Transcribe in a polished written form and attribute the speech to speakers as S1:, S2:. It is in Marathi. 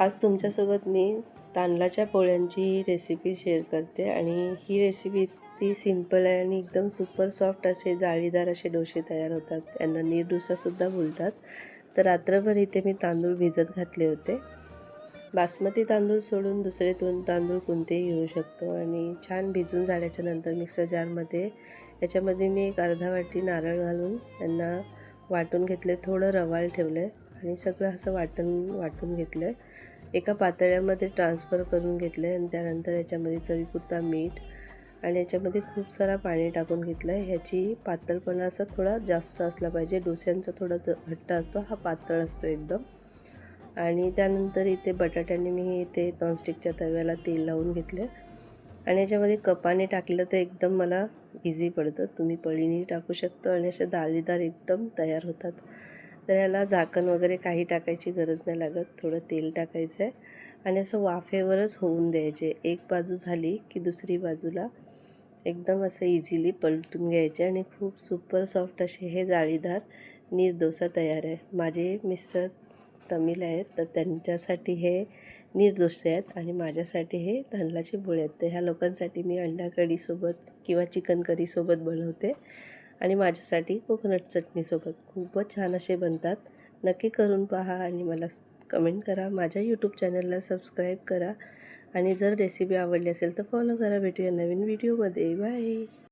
S1: आज तुमच्यासोबत मी तांदळाच्या पोळ्यांची रेसिपी शेअर करते आणि ही रेसिपी इतकी सिंपल आहे आणि एकदम सुपर सॉफ्ट असे जाळीदार असे डोसे तयार होतात। यांना नीर डोसासुद्धा बोलतात। तर रात्रभर इथे मी तांदूळ भिजत घातले होते। बासमती तांदूळ सोडून दुसरे तांदूळ कोणतेही घेऊ शकतो आणि छान भिजून झाल्याच्या नंतर मिक्सर जारमध्ये याच्यामध्ये मी एक अर्धा वाटी नारळ घालून यांना वाटून घेतले। थोडं रवाळ ठेवले आणि सगळं असं वाटून घेतलं। एका पातेल्यामध्ये ट्रान्सफर करून घेतले आणि त्यानंतर याच्यामध्ये चवीपुरता मीठ आणि याच्यामध्ये खूप सारा पाणी टाकून घेतलं। ह्याची पातळपणा असा थोडा जास्त असला पाहिजे। डोस्यांचा थोडा घट्ट असतो, हा पातळ असतो एकदम। आणि त्यानंतर इथे बटाट्याने मी इथे नॉनस्टिकच्या तव्याला तेल लावून घेतले आणि याच्यामध्ये कपाने टाकलं तर एकदम मला इझी पडतं। तुम्ही पळीने टाकू शकता आणि अशा दाळीदार एकदम तयार होतात। तर याला झाकण वगैरे काही टाकायची गरज नाही लागत। थोडं तेल टाकायचं आहे आणि असं वाफेवरच होऊन द्यायचे। एक बाजू झाली की दुसरी बाजूला एकदम असं इझिली पलटून घ्यायचे आणि खूप सुपर सॉफ्ट असे हे जाळीदार नीर डोसा तयार आहे। माझे मिस्टर तमिळ आहेत, तर त्यांच्यासाठी हे नीर डोसे आहेत आणि माझ्यासाठी हे तांदळाचे पोळे आहेत। तर ह्या लोकांसाठी मी अंडा कढीसोबत किंवा चिकन करीसोबत बनवते आणि माझ्यासाठी कोकोनट चटणीसोबत खूपच छान असे बनतात। नक्की करून पहा आणि मला कमेंट करा। माझ्या यूट्यूब चॅनलला सबस्क्राईब करा आणि जर रेसिपी आवडली असेल तर फॉलो करा। भेटूया नवीन व्हिडिओमध्ये। बाय।